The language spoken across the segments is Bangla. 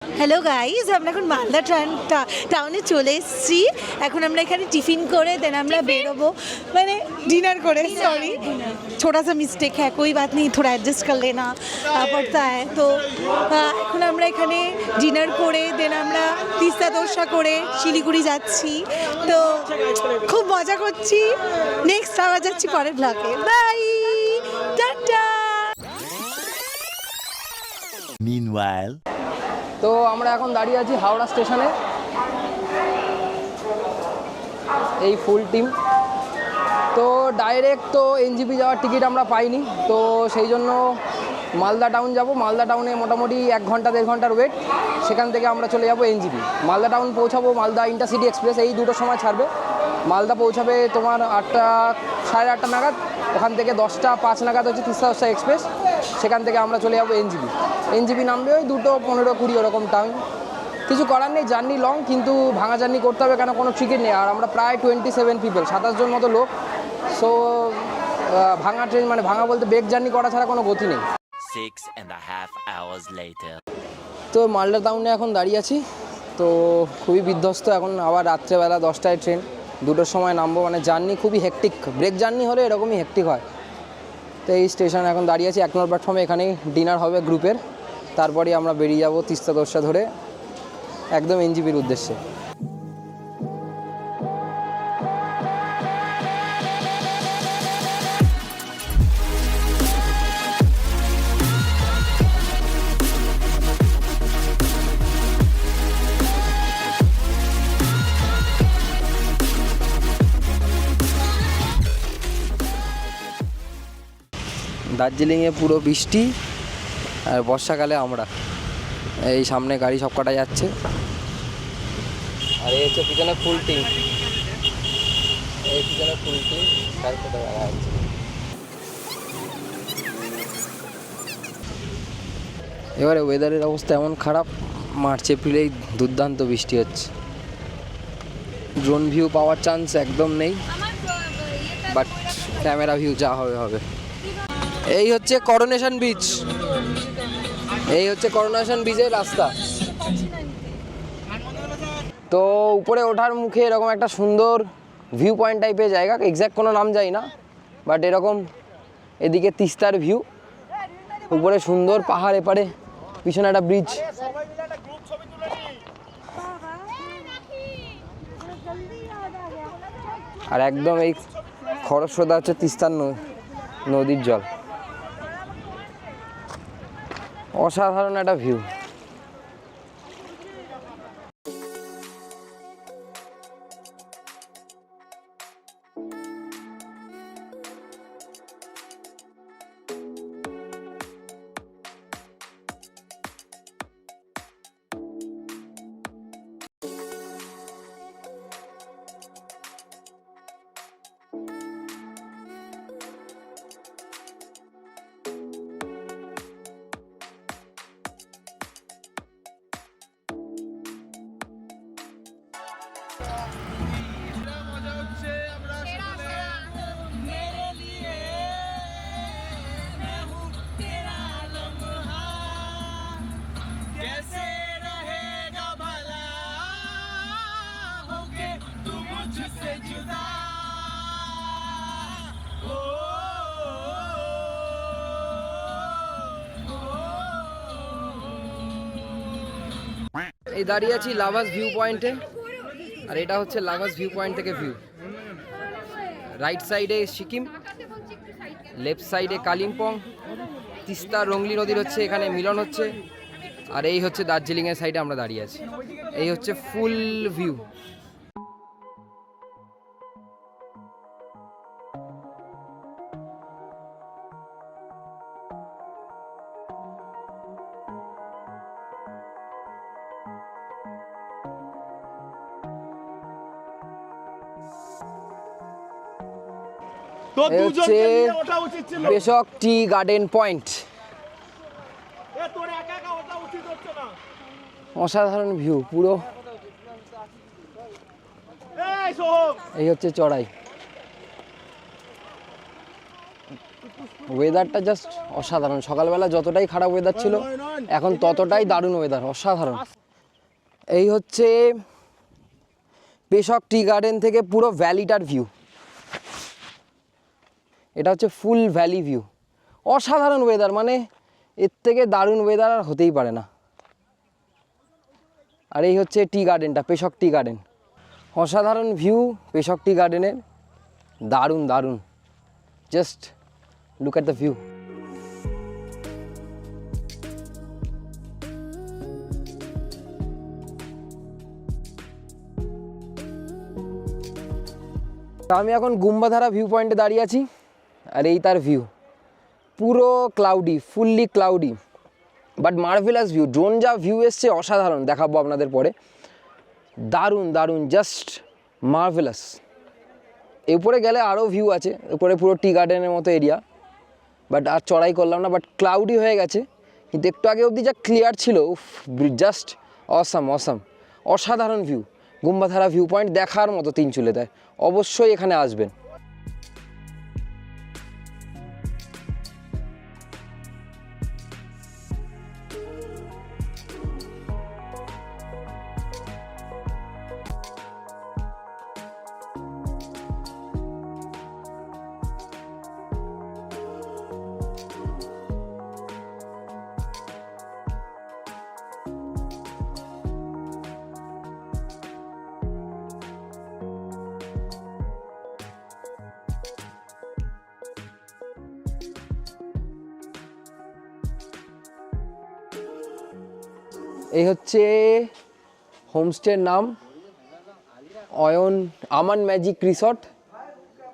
হ্যালো গাইজ, আমরা এখন মালদা টাউনে চলে এসেছি। এখন আমরা এখানে টিফিন করে দেন আমরা বেরোবো, মানে ডিনার করে। सॉरी, थोड़ा सा मिस्टेक है, कोई बात नहीं, थोड़ा एडजस्ट कर लेना पड़ता है। तो এখন আমরা এখানে ডিনার করে দেন আমরা তিস্তা তোরসা করে শিলিগুড়ি যাচ্ছি। তো খুব মজা করছি। নেক্সট আবার যাচ্ছি পরের ব্লগে। By, tata. Meanwhile, তো আমরা এখন দাঁড়িয়ে আছি হাওড়া স্টেশনে, এই ফুল টিম। তো ডাইরেক্ট তো এনজিপি যাওয়ার টিকিট আমরা পাইনি, তো সেই জন্য মালদা টাউন যাব। মালদা টাউনে মোটামুটি 1 ঘন্টা 1.5 ঘন্টার ওয়েট, সেখান থেকে আমরা চলে যাব এনজিপি। মালদা টাউন পৌঁছাবো, মালদা ইন্টারসিটি এক্সপ্রেস এই দুটোর সময় ছাড়বে। মালদা পৌঁছাবে তোমার 8টা, 8:30 নাগাদ। ওখান থেকে 10টা 5 নাগাদ হচ্ছে তিস্তা তোরসা এক্সপ্রেস, সেখান থেকে আমরা চলে যাবো এনজিপি। এনজিপি নামবে ওই 2টো 15-20 ওরকম টাইম। কিছু করার নেই, জার্নি লং, কিন্তু ভাঙা জার্নি করতে হবে, কেন কোনো টিকিট নেই। আর আমরা প্রায় 27 পিপল, 27 জন মতো লোক। সো ভাঙা ট্রেন, মানে ভাঙা বলতে বেগ জার্নি করা ছাড়া কোনো গতি নেই। 6.5 hours later. তো মালদা টাউনে এখন দাঁড়িয়ে আছি, তো খুবই বিধ্বস্ত। এখন আবার রাত্রেবেলা 10টায় ট্রেন, 2টোর সময় নামবো। মানে জার্নি খুবই হেকটিক, ব্রেক জার্নি হলে এরকমই হেকটিক হয়। তো এই স্টেশনে এখন দাঁড়িয়ে আছি 1 নম্বর প্ল্যাটফর্মে। এখানেই ডিনার হবে গ্রুপের, তারপরে আমরা বেরিয়ে যাব তিস্তা তোরসা ধরে একদম এনজিপির উদ্দেশ্যে। দার্জিলিংয়ে পুরো বৃষ্টি, আর বর্ষাকালে আমরা এই সামনে গাড়ি সব কটা যাচ্ছে। আর এই হচ্ছে পিছনে ফুল টিম, এই পিছনে ফুল টিম তার সাথে দেখা যাচ্ছে। এবারে ওয়েদারের অবস্থা এমন খারাপ, মার্চ এপ্রিলেই দুর্দান্ত বৃষ্টি হচ্ছে। ড্রোন ভিউ পাওয়ার চান্স একদম নেই, বাট ক্যামেরা ভিউ যা হবে হবে। এই হচ্ছে করোনেশন বিচ, এই হচ্ছে করোনেশন বিচের রাস্তা। তো উপরে ওঠার মুখে এরকম একটা সুন্দর ভিউ পয়েন্ট টাইপের জায়গা, এক্স্যাক্ট কোনো নাম যাই না, বাট এরকম এদিকে তিস্তার ভিউ, উপরে সুন্দর পাহাড়, এপারে পিছনে একটা ব্রিজ। আর একদম এই খরস্রোতা হচ্ছে তিস্তার নদীর জল। অসাধারণ একটা ভিউ। এই দাঁড়িয়ে আছি লাভাস ভিউ পয়েন্টে, আর এটা হচ্ছে লাভাস ভিউ পয়েন্ট থেকে ভিউ। রাইট সাইডে সিকিম, লেফট সাইডে কালিম্পং, তিস্তা রংলি নদীর হচ্ছে এখানে মিলন হচ্ছে। আর এই হচ্ছে দার্জিলিংয়ের সাইডে আমরা দাঁড়িয়ে আছি। এই হচ্ছে ফুল ভিউ। পেশক টি গার্ডেন পয়েন্ট, অসাধারণ ভিউ পুরো। এই হচ্ছে চড়াই। ওয়েদারটা জাস্ট অসাধারণ। সকালবেলা যতটাই খারাপ ওয়েদার ছিল এখন ততটাই দারুণ ওয়েদার, অসাধারণ। এই হচ্ছে পেশক টি গার্ডেন থেকে পুরো ভ্যালিটার ভিউ। এটা হচ্ছে ফুল ভ্যালি ভিউ, অসাধারণ ওয়েদার, মানে এর থেকে দারুণ ওয়েদার আর হতেই পারে না। আর এই হচ্ছে টি গার্ডেনটা, পেশক টি গার্ডেন। অসাধারণ ভিউ পেশক টি গার্ডেনের, দারুণ দারুণ। Just look at the view. আমি এখন গুম্বাধারা ভিউ পয়েন্টে দাঁড়িয়ে আছি, আর এই তার ভিউ, পুরো cloudy, fully cloudy, but marvellous view. Drone যা ভিউ এসছে অসাধারণ, দেখাবো আপনাদের পরে। দারুণ দারুণ, জাস্ট মার্ভেলাস। এরপরে গেলে আরও ভিউ আছে, উপরে পুরো টি গার্ডেনের মতো এরিয়া, বাট আর চড়াই করলাম না। বাট ক্লাউডি হয়ে গেছে, কিন্তু একটু আগে অবধি যা ক্লিয়ার ছিল, জাস্ট অসাম অসাম, অসাধারণ ভিউ। গুম্বাধারা ভিউ পয়েন্ট দেখার মতো তিনচুলেতায়, অবশ্যই এখানে আসবেন। এই হচ্ছে হোমস্টের নাম, আমান ম্যাজিক রিসর্ট,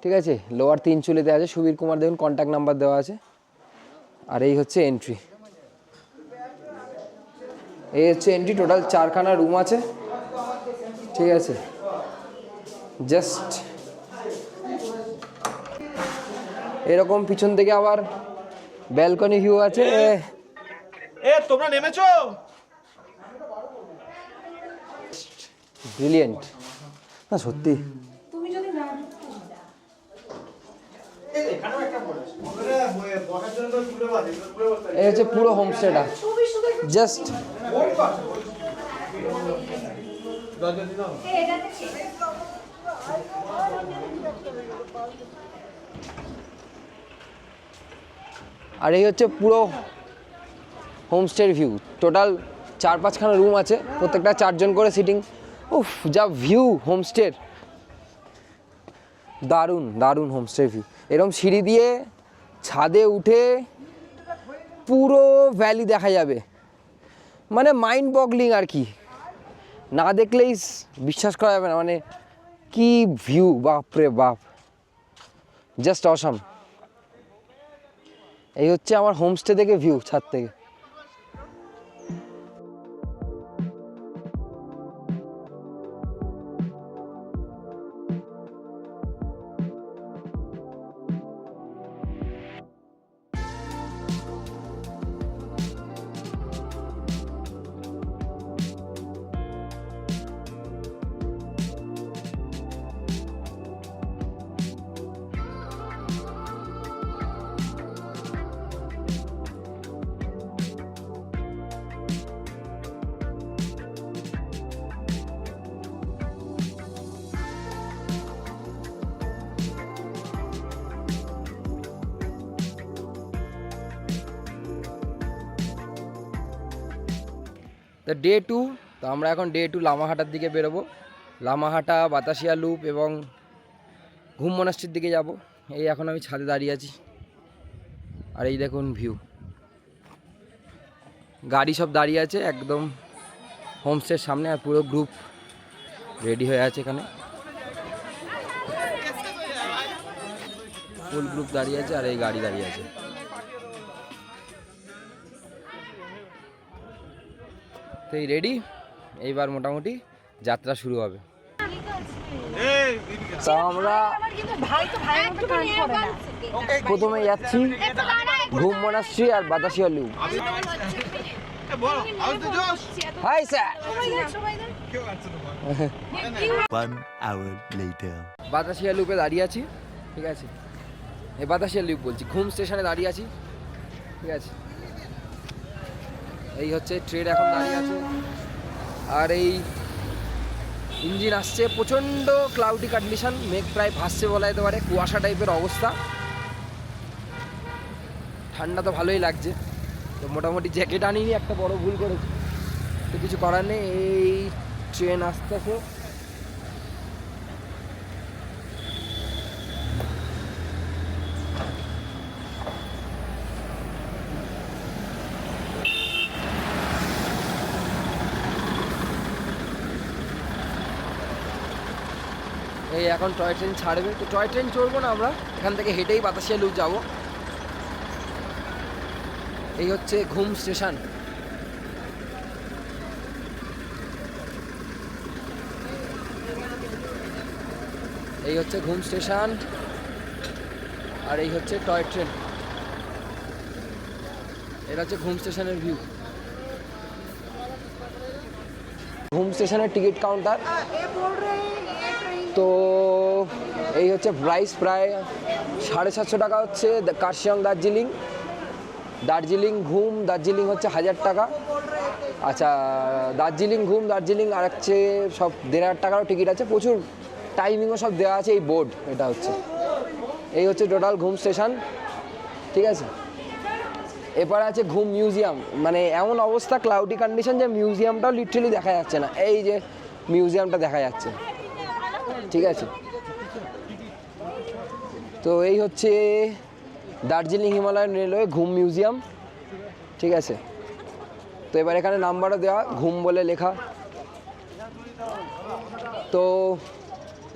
ঠিক আছে, লোয়ার তিনচুলিতে আছে। সুবীর কুমার দেখুন কন্ট্যাক্ট নাম্বার দেওয়া আছে। আর এই হচ্ছে এন্ট্রি, এই হচ্ছে এন্ট্রি। টোটাল 4খানা রুম আছে, ঠিক আছে। জাস্ট এরকম পিছন থেকে আবার ব্যালকনি ভিউ আছে। তোমরা নেমেছো? ব্রিলিয়েন্ট না সত্যি। এই হচ্ছে পুরো হোমস্টেটা, জাস্ট আর এই হচ্ছে পুরো হোমস্টের ভিউ। টোটাল 4-5খানা রুম আছে, প্রত্যেকটা 4 জন করে সিটিং। উফ, যা ভিউ হোমস্টের, দারুণ দারুণ হোমস্টের ভিউ। এরকম সিঁড়ি দিয়ে ছাদে উঠে পুরো ভ্যালি দেখা যাবে, মানে মাইন্ড বগলিং আর কি, না দেখলেই বিশ্বাস করা যাবে না, মানে কি ভিউ, বাপরে বাপ, জাস্ট অসাম। এই হচ্ছে আমার হোমস্টে থেকে ভিউ, ছাদ থেকে। তো ডে 2, তো আমরা এখন ডে 2 লামাহাটার দিকে বেরোবো। লামাহাটা, বাতাসিয়া লুপ এবং ঘুম মনাস্ট্রির দিকে যাব। এই এখন আমি ছাদে দাঁড়িয়ে আছি, আর এই দেখুন ভিউ, গাড়ি সব দাঁড়িয়ে আছে একদম হোমস্টের সামনে, আর পুরো গ্রুপ রেডি হয়ে আছে এখানে, ফুল গ্রুপ দাঁড়িয়ে আছে, আর এই গাড়ি দাঁড়িয়ে আছে। তো এই রেডি, এইবার মোটামুটি যাত্রা শুরু হবে। তা আমরা প্রথমে যাচ্ছি ঘুম মনাস্ট্রি আর Batasia loop. Hi sir. 1 hour later. বাতাসিয়া লুপে দাঁড়িয়ে আছি, ঠিক আছে। এই বাতাসিয়া লুপ বলছি, ঘুম স্টেশনে দাঁড়িয়ে আছি, ঠিক আছে। এই হচ্ছে ট্রেন এখন দাঁড়িয়ে আছে, আর এই ইঞ্জিন আসছে। প্রচণ্ড ক্লাউডি কন্ডিশন, মেঘ প্রায় ভাসছে বলা যেতে পারে, কুয়াশা টাইপের অবস্থা। ঠান্ডা তো ভালোই লাগছে, তো মোটামুটি জ্যাকেট আনিনি, একটা বড় ভুল করেছি, তো কিছু করার নেই। এই ট্রেন আসতেছে, এই এখন টয় ট্রেন ছাড়বে, তো টয় ট্রেন চড়বো না আমরা, এখান থেকে হেঁটেই বাতাসিয়া লুপ যাবো। এই হচ্ছে ঘুম স্টেশন। এই হচ্ছে ঘুম স্টেশন, আর এই হচ্ছে টয় ট্রেন। এটা হচ্ছে ঘুম স্টেশনের ভিউ। ঘুম স্টেশনের টিকিট কাউন্টার। তো এই হচ্ছে প্রাইস, প্রায় 750 টাকা হচ্ছে কার্শিয়ং দার্জিলিং। দার্জিলিং ঘুম দার্জিলিং হচ্ছে 1000 টাকা। আচ্ছা, দার্জিলিং ঘুম দার্জিলিং আর হচ্ছে সব 1500 টাকারও টিকিট আছে, প্রচুর টাইমিংও সব দেওয়া আছে। এই বোর্ড এটা হচ্ছে, এই হচ্ছে টোটাল ঘুম স্টেশন, ঠিক আছে। এরপরে আছে ঘুম মিউজিয়াম, মানে এমন অবস্থা ক্লাউডি কন্ডিশন যে মিউজিয়ামটাও লিটারালি দেখা যাচ্ছে না। এই যে মিউজিয়ামটা দেখা যাচ্ছে, ঠিক আছে। তো এই হচ্ছে দার্জিলিং হিমালয়ান রেলওয়ে ঘুম মিউজিয়াম, ঠিক আছে। তো এবার এখানে নাম্বারও দেওয়া, ঘুম বলে লেখা। তো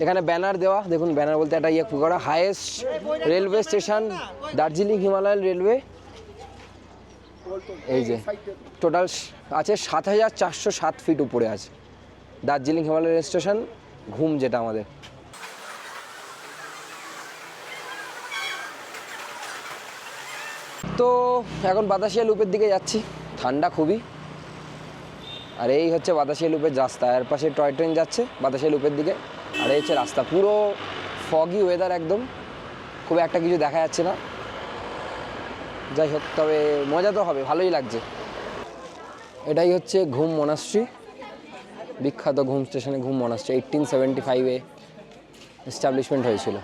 এখানে ব্যানার দেওয়া, দেখুন ব্যানার বলতে একটা করা, highest railway station Darjeeling Himalayan railway. এই যে টোটাল আছে 7407 ফিট উপরে আছে দার্জিলিং হিমালয়ান স্টেশন ঘুম, যেটা আমাদের। তো এখন বাতাসিয়া লুপের দিকে যাচ্ছি, ঠান্ডা খুবই। আর এই হচ্ছে বাতাসিয়া লুপের রাস্তা, এর পাশে টয় ট্রেন যাচ্ছে বাতাসিয়া লুপের দিকে, আর এই হচ্ছে রাস্তা। পুরো ফগি ওয়েদার, একদম খুব একটা কিছু দেখা যাচ্ছে না। যাই হোক, তবে মজা তো হবে, ভালোই লাগছে। এটাই হচ্ছে ঘুম মনাস্ট্রি, বিখ্যাত ঘুম স্টেশনে ঘুম মনাস্ট্রি। 1875-এ এস্টাবলিশমেন্ট হয়েছিল।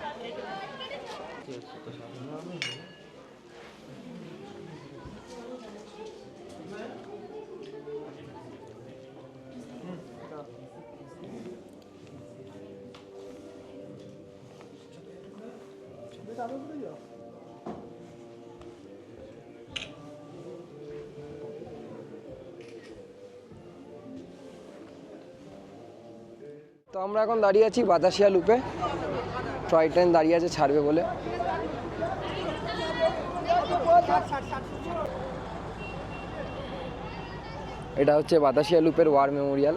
তো আমরা এখন দাঁড়িয়ে আছি বাতাসিয়া লুপে, টয় ট্রেন দাঁড়িয়ে আছে ছাড়বে বলে। এটা হচ্ছে বাতাসিয়া লুপের ওয়ার মেমোরিয়াল।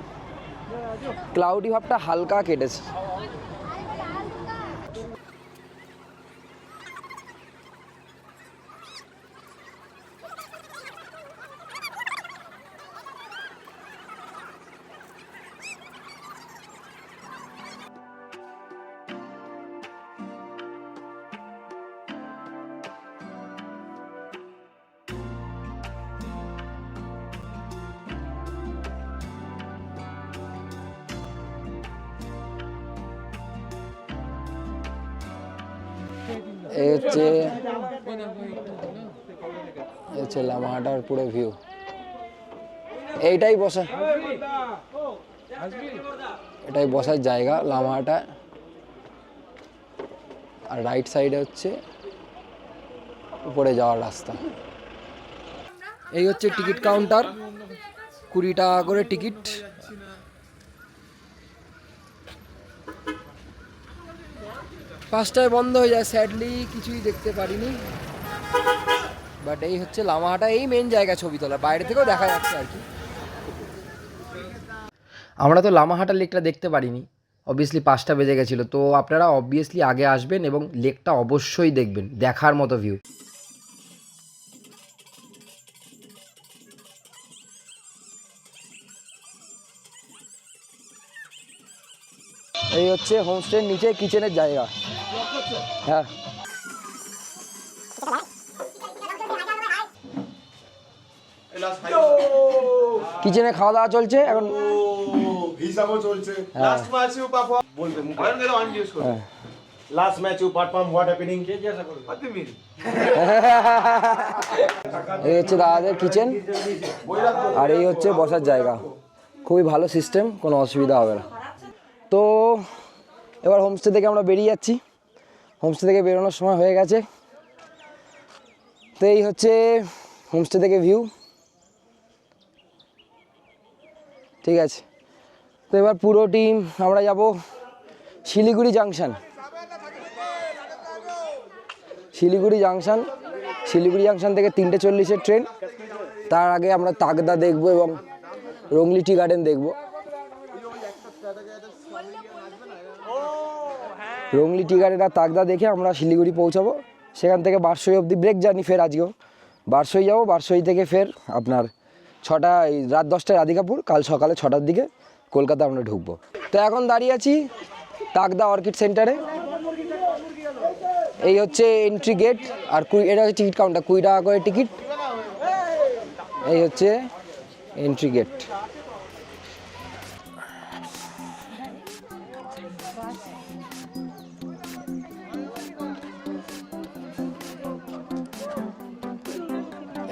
ক্লাউডি ভাবটা হালকা কেটেছে। এই হচ্ছে লামাহাটার পুরো ভিউ। এটাই বসার জায়গা লামাহাটা। আর রাইট সাইডে হচ্ছে উপরে যাওয়ার রাস্তা। এই হচ্ছে টিকিট কাউন্টার, 20 টাকা করে টিকিট। পাঁচটায় বন্ধ হয়ে যায়, স্যাডলি কিছুই দেখতে পারিনি। বাট এই হচ্ছে লামাহাটা, এই মেন জায়গা ছবি তোলা, বাইরে থেকেও দেখা যাচ্ছে আর কি। আমরা তো লামাহাটা লেকটা দেখতে পারিনি, অবভিয়াসলি 5টা বেজে গেছিলো। তো আপনারা অবভিয়াসলি আগে আসবেন এবং লেকটা অবশ্যই দেখবেন, দেখার মতো ভিউ। এই হচ্ছে হোমস্টের নিচে কিচেনের জায়গা। হ্যাঁ, কিচেনে খাওয়া দাওয়া চলছে এখন। হিসাবও চলছে। লাস্ট ম্যাচ ইউ পারফর্ম বলবে মুখে অন ইউজ করো। Last match you perform what happening কে জিজ্ঞাসা করো আদি মিল। এই হচ্ছে দাদাদের কিচেন আর এই হচ্ছে বসার জায়গা, খুবই ভালো সিস্টেম, কোনো অসুবিধা হবে না। তো এবার হোমস্টে থেকে আমরা বেরিয়ে যাচ্ছি, হোমস্টে থেকে বেরোনোর সময় হয়ে গেছে। তো এই হচ্ছে হোমস্টে থেকে ভিউ, ঠিক আছে। তো এবার পুরো টিম আমরা যাব শিলিগুড়ি জাংশন। শিলিগুড়ি জাংশন থেকে 3:40-এর ট্রেন। তার আগে আমরা তাগদা দেখব এবং রংলি টি গার্ডেন দেখব। রংলি টি গার্ডেন আর তাগদা দেখে আমরা শিলিগুড়ি পৌঁছাবো। সেখান থেকে বারসই অবধি ব্রেক জার্নি, ফের আজকেও বারসই যাবো। বারসই থেকে ফের আপনার রাত 10টায় রাধিকাপুর, কাল সকালে 6টার দিকে কলকাতা আমরা ঢুকবো। তো এখন দাঁড়িয়ে আছি তাগদা অর্কিড সেন্টারে। এই হচ্ছে এন্ট্রি গেট আর এটা হচ্ছে টিকিট কাউন্টার, 20 টাকা করে টিকিট। এই হচ্ছে এন্ট্রি গেট।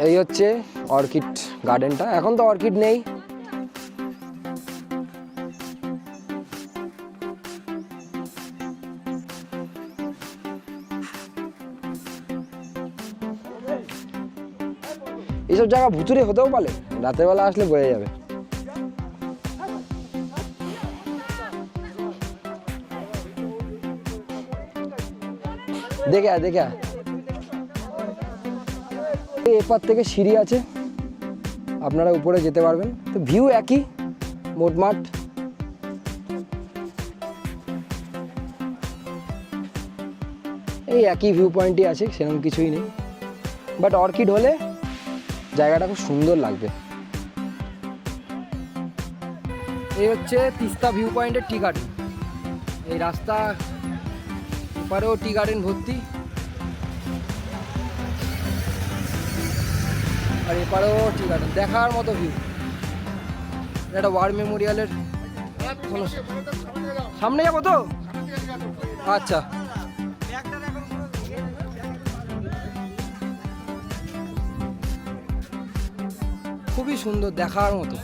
এই হচ্ছে অর্কিড গার্ডেনটা, এখন তো অর্কিড নেই। এইসব জায়গা ভুতুরে হতেও পারে, রাতের বেলা আসলে বোঝা যাবে। দেখে এপার থেকে সিঁড়ি আছে, আপনারা উপরে যেতে পারবেন। তো ভিউ একই মোটমাট। এই একই ভিউ পয়েন্টই আছে, সেরকম কিছুই নেই। বাট অর্কিড হলে জায়গাটা খুব সুন্দর লাগবে। এই হচ্ছে তিস্তা ভিউ পয়েন্টের টি গার্ডেন। এই রাস্তা এপারেও টি গার্ডেন ভর্তি, আর এপারেও টি গার্ডেন, দেখার মতো ভিউ। একটা ওয়ার মেমোরিয়ালের সামনে যাবো তো, আচ্ছা। খুবই সুন্দর, দেখার মতো।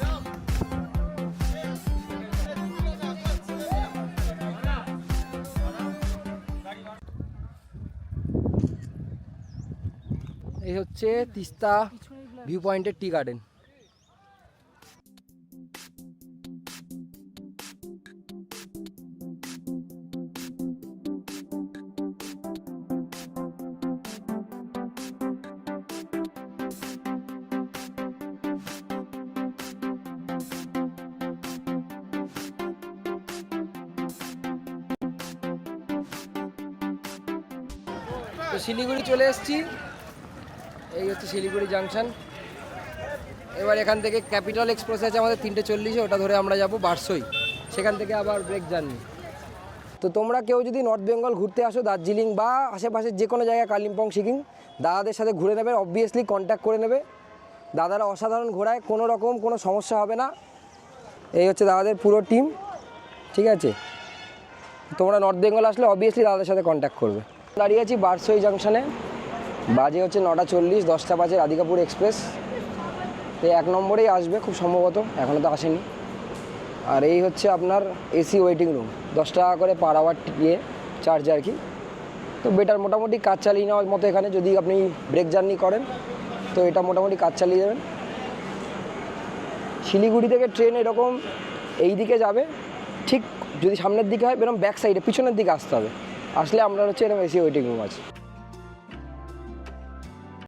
এই হচ্ছে তিস্তা ভিউ পয়েন্টের টি গার্ডেন। তো শিলিগুড়ি চলে এসেছি, এই হচ্ছে শিলিগুড়ি জাংশন। এবার এখান থেকে ক্যাপিটাল এক্সপ্রেস আছে আমাদের 3:40-এ, ওটা ধরে আমরা যাব বারসই, সেখান থেকে আবার ব্রেক জার্নি। তো তোমরা কেউ যদি নর্থ বেঙ্গল ঘুরতে আসো, দার্জিলিং বা আশেপাশের যে কোনো জায়গায়, কালিম্পং, সিকিম, দাদাদের সাথে ঘুরে নেবে, অবভিয়াসলি কন্ট্যাক্ট করে নেবে। দাদারা অসাধারণ ঘোরায়, কোনো রকম কোনো সমস্যা হবে না। এই হচ্ছে দাদাদের পুরো টিম, ঠিক আছে। তোমরা নর্থ বেঙ্গল আসলে অবভিয়াসলি দাদাদের সাথে কন্ট্যাক্ট করবে। দাঁড়িয়ে আছি বারসই জাংশনে, বাজে হচ্ছে 9:40, 10টা বাজে রাধিকাপুর এক্সপ্রেস। তো 1 নম্বরেই আসবে খুব সম্ভবত, এখনও তো আসেনি। আর এই হচ্ছে আপনার এসি ওয়েটিং রুম, 10 টাকা করে পার আওয়ার চার্জ আর কি। তো বেটার, মোটামুটি কাজ চালিয়ে নেওয়ার মতো এখানে, যদি আপনি ব্রেক জার্নি করেন তো এটা মোটামুটি কাজ চালিয়ে যাবেন। শিলিগুড়ি থেকে ট্রেন এরকম এই দিকে যাবে, ঠিক যদি সামনের দিকে হয় এরকম ব্যাক সাইডে পিছনের দিকে আসতে হবে। আসলে আপনার হচ্ছে এরকম এসি ওয়েটিং রুম আছে।